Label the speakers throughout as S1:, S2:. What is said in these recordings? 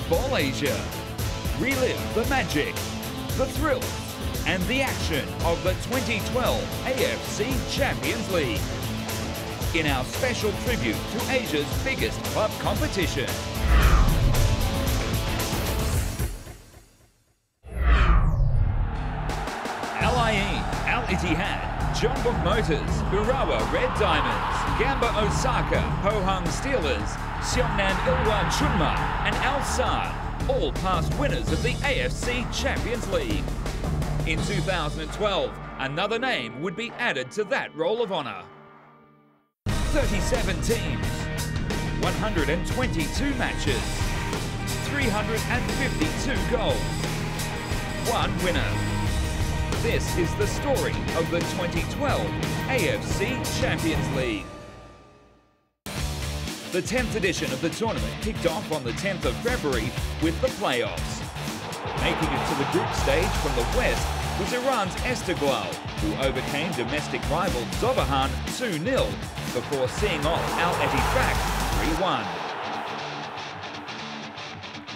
S1: Football Asia. Relive the magic, the thrills, and the action of the 2012 AFC Champions League in our special tribute to Asia's biggest club competition. Al Ain, Al Ittihad, John Book Motors, Urawa Red Diamonds, Gamba Osaka, Pohang Steelers, Seongnam Ilhwa Chunma, and Al Sadd, all past winners of the AFC Champions League. In 2012, another name would be added to that roll of honour. 37 teams, 122 matches, 352 goals, one winner. This is the story of the 2012 AFC Champions League. The 10th edition of the tournament kicked off on the 10th of February with the playoffs. Making it to the group stage from the west was Iran's Esteghlal, who overcame domestic rival Zobahan 2-0 before seeing off Al Ettifaq 3-1.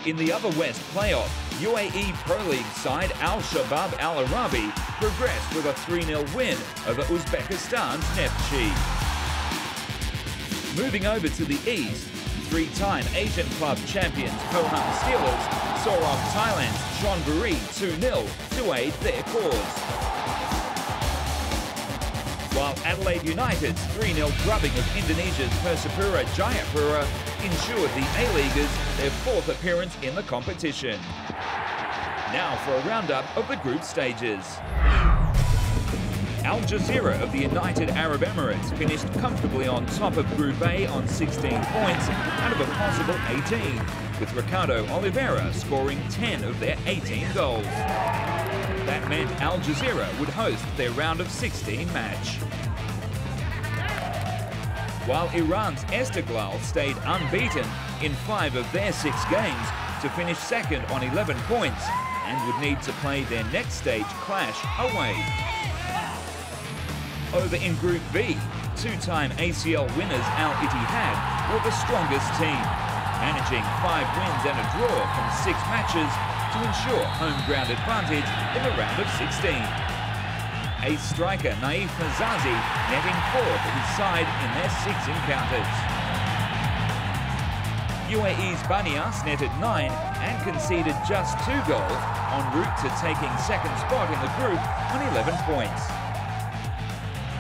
S1: In the other west playoff, UAE Pro League side Al Shabab Al Arabi progressed with a 3-0 win over Uzbekistan's Neftchi. Moving over to the east, three-time Asian club champions Pohang Steelers saw off Thailand's Chonburi 2-0 to aid their cause. While Adelaide United's 3-0 drubbing of Indonesia's Persipura Jayapura ensured the A-Leaguers their fourth appearance in the competition. Now for a roundup of the group stages. Al Jazeera of the United Arab Emirates finished comfortably on top of Group A on 16 points out of a possible 18, with Ricardo Oliveira scoring 10 of their 18 goals. That meant Al Jazeera would host their round of 16 match. While Iran's Esteghlal stayed unbeaten in 5 of their 6 games to finish second on 11 points and would need to play their next stage clash away. Over in Group B, two-time ACL winners Al Ittihad were the strongest team, managing 5 wins and a draw from 6 matches to ensure home ground advantage in the round of 16. Ace striker Naif Mazazi netting 4 for his side in their 6 encounters. UAE's Banias netted 9 and conceded just 2 goals en route to taking second spot in the group on 11 points.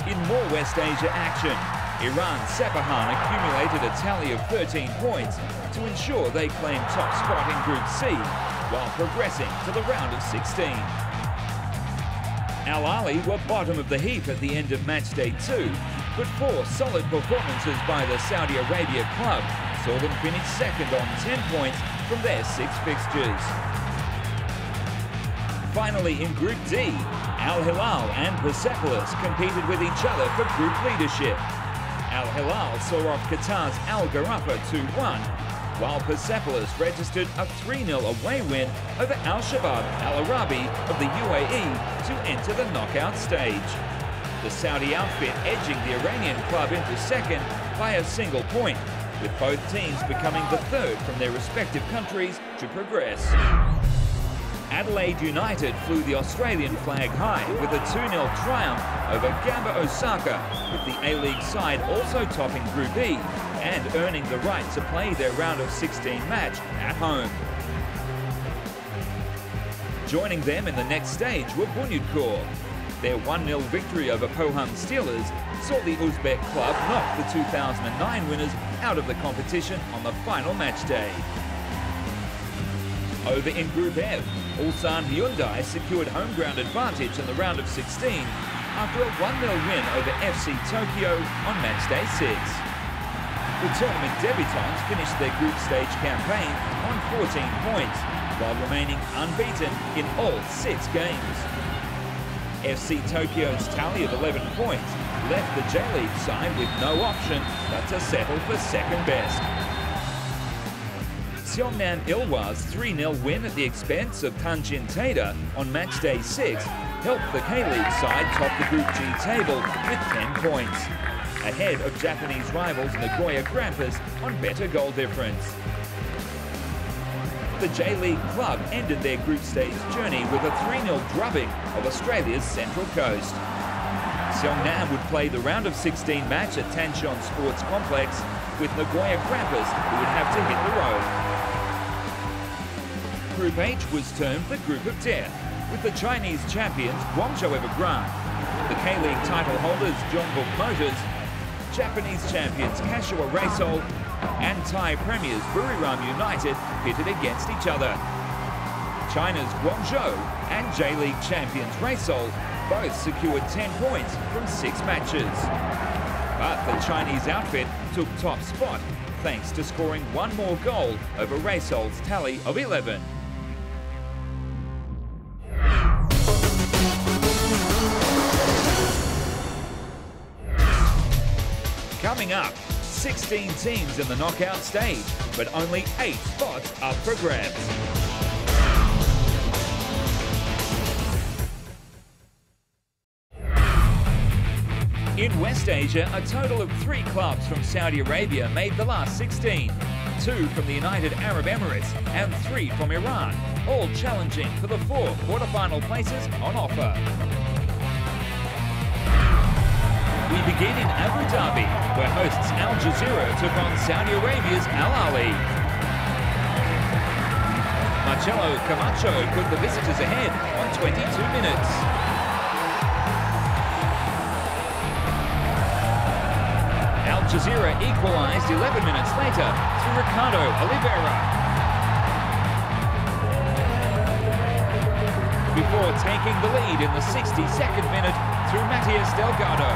S1: In more West Asia action, Iran's Sepahan accumulated a tally of 13 points to ensure they claimed top spot in Group C while progressing to the round of 16. Al Ahly were bottom of the heap at the end of match day 2, but 4 solid performances by the Saudi Arabia club saw them finish second on 10 points from their 6 fixtures. Finally, in Group D, Al Hilal and Persepolis competed with each other for group leadership. Al Hilal saw off Qatar's Al Gharafa 2-1, while Persepolis registered a 3-0 away win over Al Shabab Al Arabi of the UAE to enter the knockout stage. The Saudi outfit edging the Iranian club into second by a single point, with both teams becoming the third from their respective countries to progress. Adelaide United flew the Australian flag high with a 2-0 triumph over Gamba Osaka, with the A-League side also topping Group E and earning the right to play their round of 16 match at home. Joining them in the next stage were Bunyodkor. Their 1-0 victory over Pohang Steelers saw the Uzbek club knock the 2009 winners out of the competition on the final match day. Over in Group F, Ulsan Hyundai secured home ground advantage in the round of 16 after a 1-0 win over FC Tokyo on match day 6. The tournament debutants finished their group stage campaign on 14 points, while remaining unbeaten in all 6 games. FC Tokyo's tally of 11 points left the J-League side with no option but to settle for second best. Seongnam Ilhwa's 3-0 win at the expense of Tanjin Taeda on match day 6 helped the K-League side top the Group G table with 10 points, ahead of Japanese rivals Nagoya Grampus on better goal difference. The J-League club ended their group stage journey with a 3-0 drubbing of Australia's Central Coast. Seongnam would play the round of 16 match at Tancheon Sports Complex with Nagoya Grampus, who would have to hit the road. Group H was termed the Group of Death, with the Chinese champions Guangzhou Evergrande, the K-League title holders Jeonbuk Motors, Japanese champions Kashiwa Reysol, and Thai premiers Buriram United pitted against each other. China's Guangzhou and J-League champions Reysol both secured 10 points from 6 matches. But the Chinese outfit took top spot thanks to scoring 1 more goal over Reysol's tally of 11. Coming up, 16 teams in the knockout stage, but only 8 spots up for grabs. In West Asia, a total of 3 clubs from Saudi Arabia made the last 16. 2 from the United Arab Emirates and 3 from Iran, all challenging for the 4 quarter-final places on offer. We begin in Abu Dhabi, where hosts Al Jazeera took on Saudi Arabia's Al Ahly. Marcelo Camacho put the visitors ahead on 22 minutes. Al Jazeera equalised 11 minutes later through Ricardo Oliveira. Before taking the lead in the 62nd minute through Matias Delgado.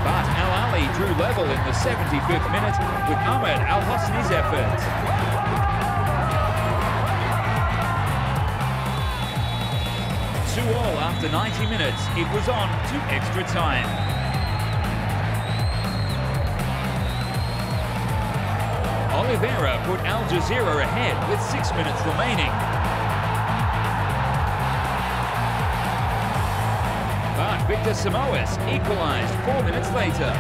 S1: But Al Ahly drew level in the 75th minute with Ahmed Al Hosni's effort. Two all after 90 minutes, it was on to extra time. Oliveira put Al Jazeera ahead with 6 minutes remaining. But Victor Samoes equalised 4 minutes later.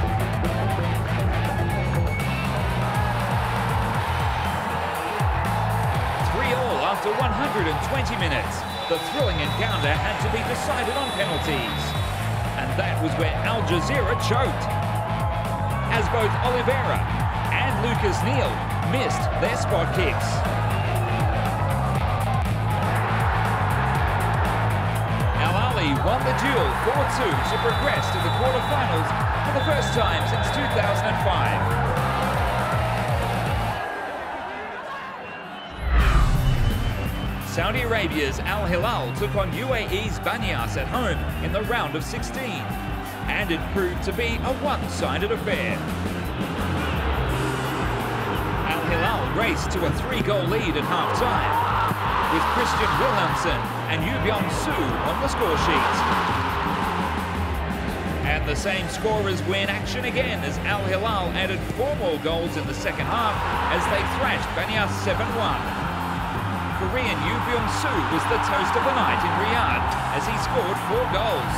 S1: After 120 minutes, the thrilling encounter had to be decided on penalties. And that was where Al Jazeera choked, as both Oliveira and Lucas Neal missed their spot kicks. Al Ahly won the duel 4-2 to progress to the quarterfinals for the first time since 2005. Saudi Arabia's Al Hilal took on UAE's Banyas at home in the round of 16, and it proved to be a one-sided affair. Al Hilal raced to a 3-goal lead at half-time, with Christian Wilhelmsen and Yu Byung-soo on the score sheet. And the same scorers win action again as Al Hilal added 4 more goals in the second half as they thrashed Banyas 7-1. Korean Yu Byung-soo was the toast of the night in Riyadh as he scored 4 goals.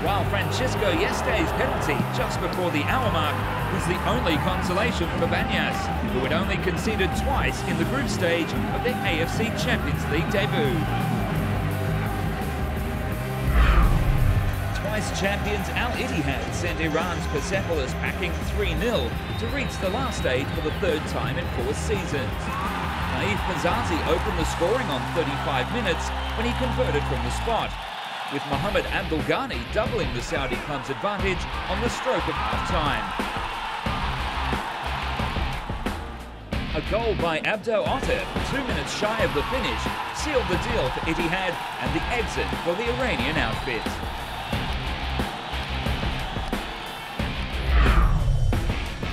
S1: While Francisco Yeste's penalty just before the hour mark was the only consolation for Banyas, who had only conceded twice in the group stage of their AFC Champions League debut. Twice champions Al Ittihad sent Iran's Persepolis packing 3-0 to reach the last stage for the 3rd time in 4 seasons. Naif Mazazi opened the scoring on 35 minutes when he converted from the spot, with Mohamed Abdul Ghani doubling the Saudi club's advantage on the stroke of half-time. A goal by Abdo Otter, 2 minutes shy of the finish, sealed the deal for Ittihad and the exit for the Iranian outfit.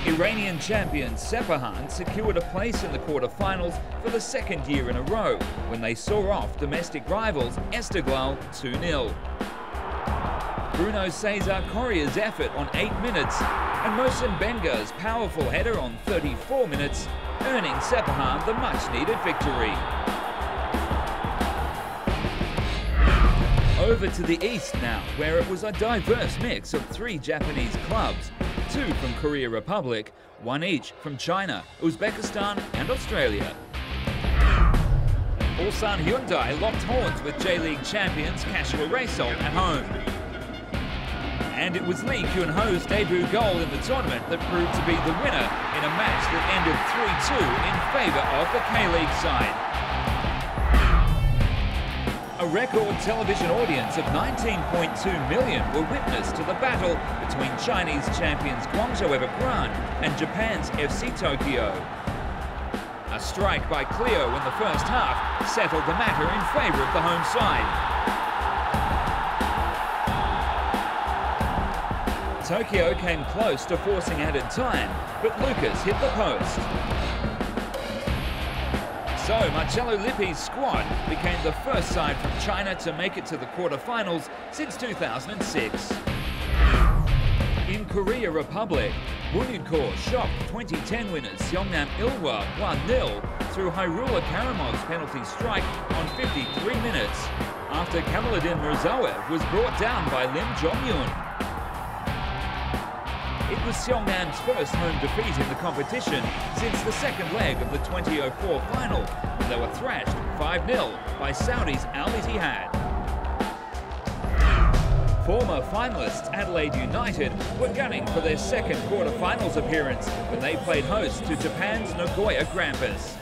S1: Iranian champion Sepahan secured a place in the quarter-finals for the 2nd year in a row when they saw off domestic rivals Esteghlal 2-0. Bruno Cesar Correa's effort on 8 minutes and Mohsen Benga's powerful header on 34 minutes, earning Sepahan the much-needed victory. Over to the east now, where it was a diverse mix of 3 Japanese clubs. 2 from Korea Republic, 1 each from China, Uzbekistan and Australia. Ulsan Hyundai locked horns with J-League champions Kashiwa Reysol at home. And it was Lee Kyun-ho's debut goal in the tournament that proved to be the winner in a match that ended 3-2 in favour of the K-League side. A record television audience of 19.2 million were witness to the battle between Chinese champions Guangzhou Evergrande and Japan's FC Tokyo. A strike by Cleo in the first half settled the matter in favour of the home side. Tokyo came close to forcing added time, but Lucas hit the post. So Marcello Lippi's squad became the first side from China to make it to the quarter-finals since 2006. In Korea Republic, Bunyodkor shocked 2010 winners Seongnam Ilhwa 1-0 through Hyrule Karamov's penalty strike on 53 minutes, after Kamaluddin Mirzaev was brought down by Lim Jong-yoon. It was Seongnam's first home defeat in the competition since the second leg of the 2004 final, when they were thrashed 5-0 by Saudi's Al Ittihad. Former finalists Adelaide United were gunning for their second quarter-finals appearance when they played host to Japan's Nagoya Grampus.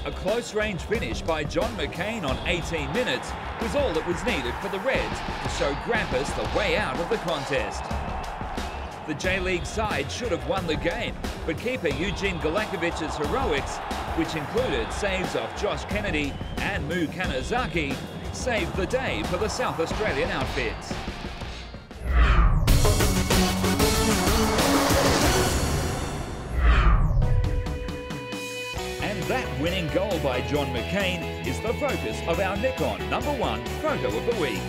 S1: A close-range finish by John McCain on 18 minutes was all that was needed for the Reds to show Grampus the way out of the contest. The J-League side should have won the game, but keeper Eugene Galakovic's heroics, which included saves of Josh Kennedy and Mu Kanazaki, saved the day for the South Australian outfits. And that winning goal by John McCain is the focus of our Nikon #1 photo of the week.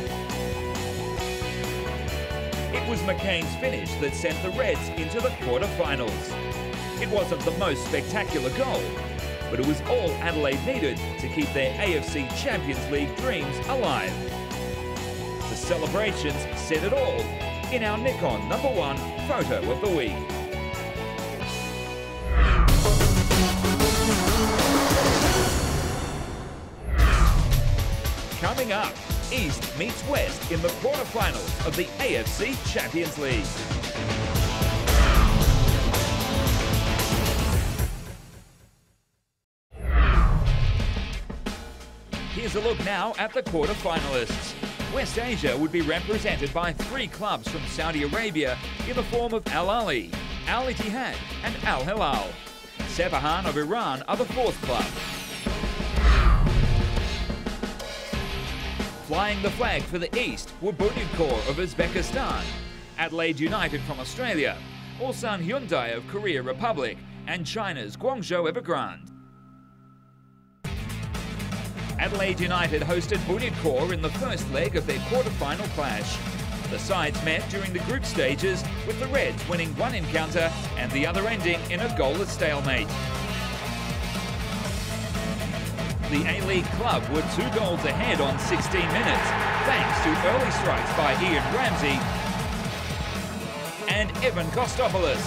S1: It was McCain's finish that sent the Reds into the quarter-finals. It wasn't the most spectacular goal, but it was all Adelaide needed to keep their AFC Champions League dreams alive. The celebrations said it all in our Nikon #1 photo of the week. Coming up, East meets West in the quarterfinals of the AFC Champions League. Here's a look now at the quarterfinalists. West Asia would be represented by 3 clubs from Saudi Arabia in the form of Al Ahly, Al Ittihad and Al Hilal. Sepahan of Iran are the 4th club. Flying the flag for the East were Bunyodkor of Uzbekistan, Adelaide United from Australia, Ulsan Hyundai of Korea Republic, and China's Guangzhou Evergrande. Adelaide United hosted Bunyodkor in the first leg of their quarter-final clash. The sides met during the group stages, with the Reds winning one encounter and the other ending in a goalless stalemate. The A-League club were 2 goals ahead on 16 minutes, thanks to early strikes by Ian Ramsey and Evan Kostopoulos.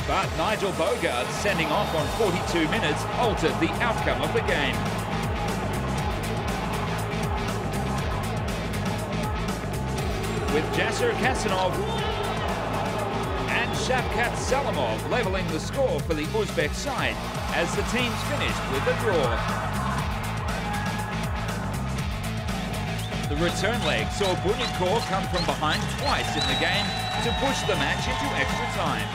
S1: But Nigel Bogard sending off on 42 minutes altered the outcome of the game. With Jasser Kasanov and Shavkat Salamov levelling the score for the Uzbek side as the teams finished with a draw. The return leg saw Bunyodkor come from behind twice in the game to push the match into extra time.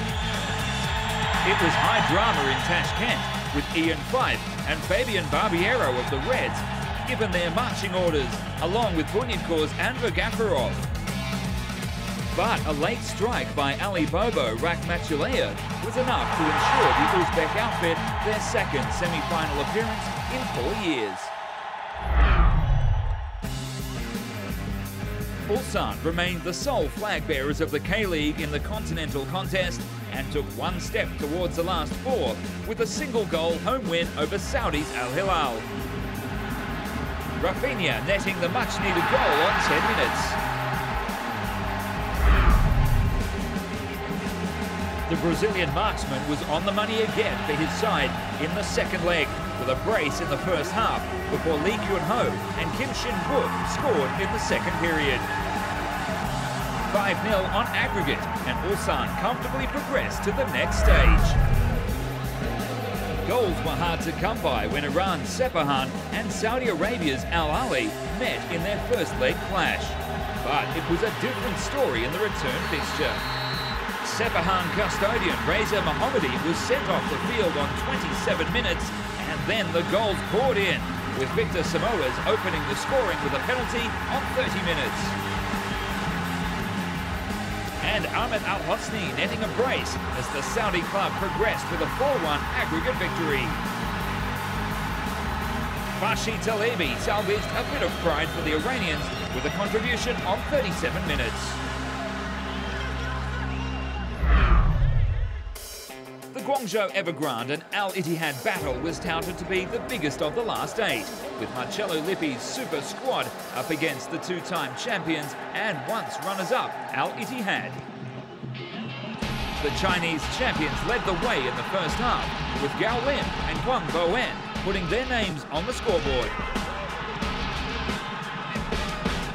S1: It was high drama in Tashkent, with Ian Fife and Fabian Barbiero of the Reds given their marching orders, along with Bunyodkor's Andra Gafarov. But a late strike by Ali Bobo Rakhmatullayev was enough to ensure the Uzbek outfit their second semi-final appearance in 4 years. Ulsan remained the sole flag bearers of the K-League in the continental contest and took one step towards the last 4 with a single-goal home win over Saudi's Al Hilal. Rafinha netting the much-needed goal on 10 minutes. The Brazilian marksman was on the money again for his side in the second leg, with a brace in the first half before Lee Kyun-ho and Kim Shin-wook scored in the second period. 5-0 on aggregate, and Ulsan comfortably progressed to the next stage. Goals were hard to come by when Iran's Sepahan and Saudi Arabia's Al Ahly met in their first leg clash. But it was a different story in the return fixture. Sepahan custodian Reza Mohammadi was sent off the field on 27 minutes, and then the goals poured in, with Victor Samoas opening the scoring with a penalty on 30 minutes. And Ahmed Al-Hosni netting a brace as the Saudi club progressed with a 4-1 aggregate victory. Fashi Talebi salvaged a bit of pride for the Iranians with a contribution on 37 minutes. The Guangzhou Evergrande and Al Ittihad battle was touted to be the biggest of the last 8, with Marcello Lippi's super squad up against the two-time champions and once runners-up Al Ittihad. The Chinese champions led the way in the first half, with Gao Lim and Guang Bowen putting their names on the scoreboard.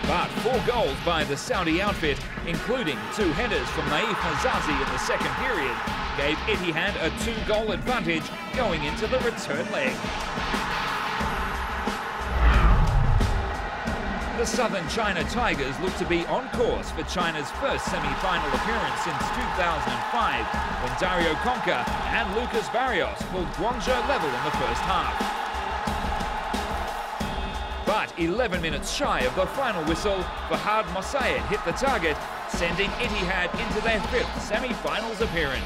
S1: But 4 goals by the Saudi outfit, including 2 headers from Naif Hazazi in the second period, gave Ittihad a 2-goal advantage going into the return leg. The Southern China Tigers look to be on course for China's first semi-final appearance since 2005, when Dario Conca and Lucas Barrios pulled Guangzhou level in the first half. But 11 minutes shy of the final whistle, Fahad Mossayed hit the target, sending Ittihad into their 5th semi-finals appearance.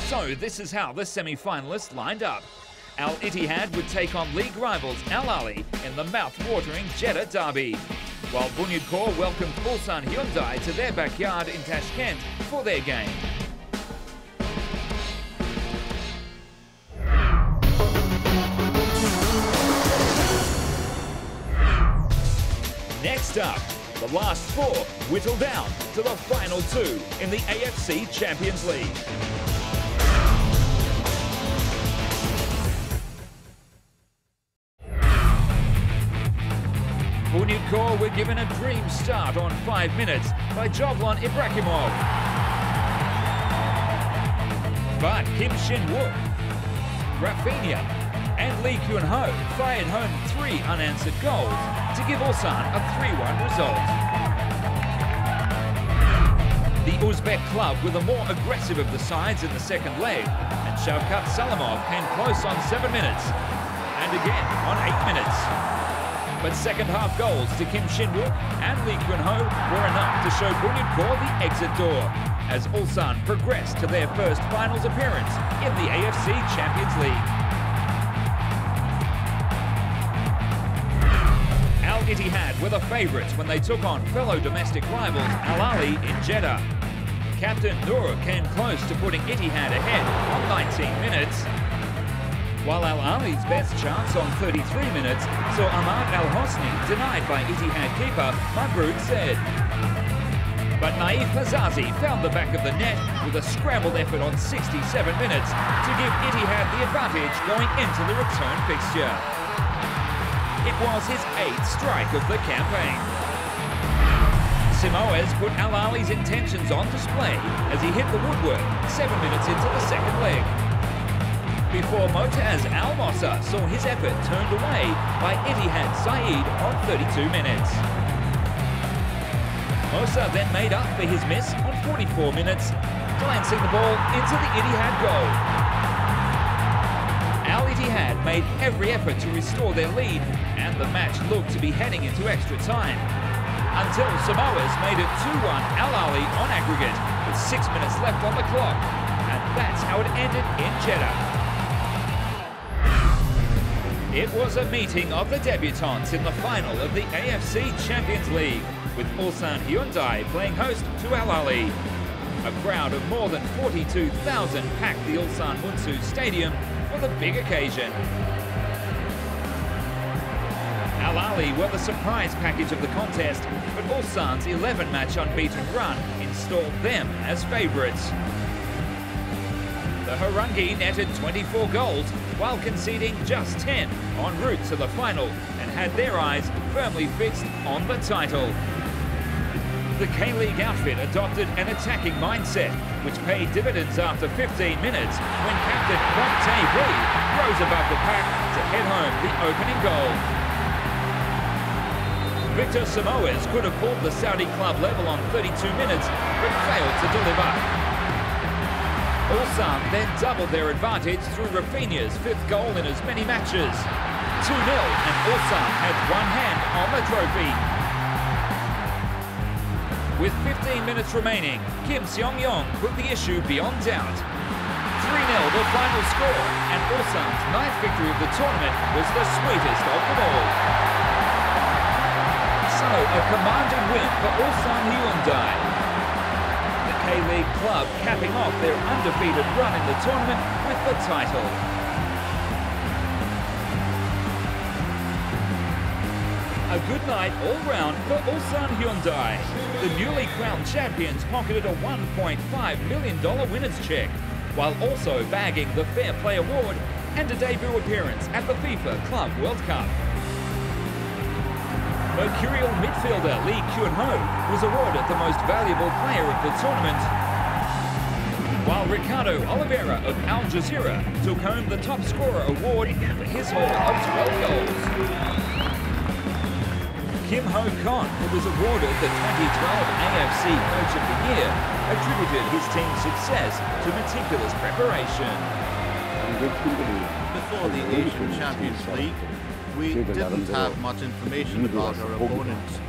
S1: So this is how the semi-finalists lined up. Al Ittihad would take on league rivals Al Ahly in the mouth-watering Jeddah derby, while Bunyodkor welcomed Ulsan Hyundai to their backyard in Tashkent for their game. Next up, the last 4 whittle down to the final 2 in the AFC Champions League. Bunyodkor were given a dream start on 5 minutes by Jovlon Ibrahimov. But Kim Shin-wook, Rafinha and Lee Kyun-ho fired home 3 unanswered goals to give Ulsan a 3-1 result. The Uzbek club were the more aggressive of the sides in the second leg, and Shavkat Salamov came close on 7 minutes, and again on 8 minutes. But second-half goals to Kim Shin-wook and Lee Kyun-ho were enough to show Bunyodkor the exit door, as Ulsan progressed to their first finals appearance in the AFC Champions League. Al Ittihad were the favourites when they took on fellow domestic rivals Al Ahly in Jeddah. Captain Noor came close to putting Ittihad ahead on 19 minutes, while Al Ahly's best chance on 33 minutes saw Ahmad Al-Hosni denied by Ittihad keeper Magrud Said. But Naif Hazazi found the back of the net with a scrambled effort on 67 minutes to give Ittihad the advantage going into the return fixture. It was his 8th strike of the campaign. Simoes put Al Ahly's intentions on display as he hit the woodwork 7 minutes into the second leg, before Motaz Al-Mossa saw his effort turned away by Ittihad Saeed on 32 minutes. Mossa then made up for his miss on 44 minutes, glancing the ball into the Ittihad goal. Al Ittihad made every effort to restore their lead, and the match looked to be heading into extra time, until Samoas made it 2-1 Al Ahly on aggregate with 6 minutes left on the clock, and that's how it ended in Jeddah. It was a meeting of the debutants in the final of the AFC Champions League, with Ulsan Hyundai playing host to Al Ahly. A crowd of more than 42,000 packed the Ulsan Munsu Stadium for the big occasion. Al Ahly were the surprise package of the contest, but Ulsan's 11-match unbeaten run installed them as favourites. The Harangi netted 24 goals while conceding just 10 en route to the final and had their eyes firmly fixed on the title. The K-League outfit adopted an attacking mindset, which paid dividends after 15 minutes when captain Kwok Tae-hui rose above the pack to head home the opening goal. Victor Samoes could have pulled the Saudi club level on 32 minutes, but failed to deliver. Ulsan then doubled their advantage through Rafinha's 5th goal in as many matches. 2-0, and Ulsan had one hand on the trophy. With 15 minutes remaining, Kim Seong-yong put the issue beyond doubt. 3-0 the final score, and Ulsan's 9th victory of the tournament was the sweetest of them all. So, a commanding win for Ulsan Hyundai. The K-League club capping off their undefeated run in the tournament with the title. A good night all round for Ulsan Hyundai. The newly crowned champions pocketed a $1.5 million winners check, while also bagging the Fair Play Award and a debut appearance at the FIFA Club World Cup. Mercurial midfielder Lee Kyun-ho was awarded the most valuable player of the tournament, while Ricardo Oliveira of Al Jazeera took home the top scorer award for his haul of 12 goals. Kim Ho-kon, who was awarded the 2012 AFC Coach of the Year, attributed his team's success to meticulous preparation.
S2: Before the Asian Champions League, we didn't have much information about our opponents,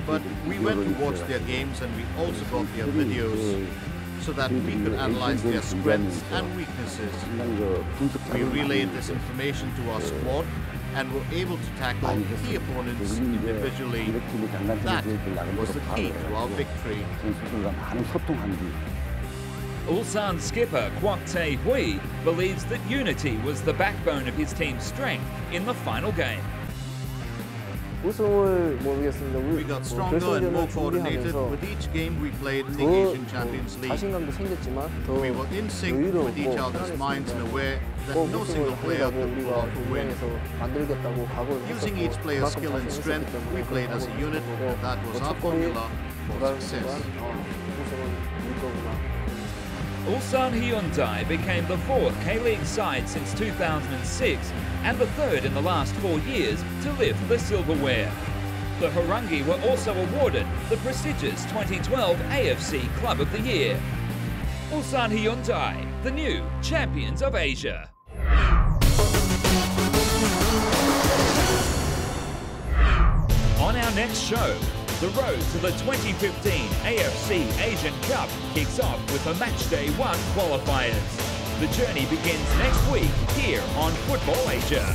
S2: but we went to watch their games and we also got their videos so that we could analyze their strengths and weaknesses. We relayed this information to our squad and were able to tackle key opponents individually. That was the key to our victory.
S1: Ulsan skipper Kwok Tae-hui believes that unity was the backbone of his team's strength in the final game.
S2: We got stronger and more coordinated with each game we played in the Asian Champions League. We were in sync with each other's minds and aware that no single player could pull off a win. Using each player's skill and strength, we played as a unit, and that was our formula for success.
S1: Ulsan Hyundai became the 4th K-League side since 2006 and the 3rd in the last 4 years to lift the silverware. The Harangi were also awarded the prestigious 2012 AFC Club of the Year. Ulsan Hyundai, the new champions of Asia. On our next show, the road to the 2015 AFC Asian Cup kicks off with the Matchday 1 qualifiers. The journey begins next week here on Football Asia.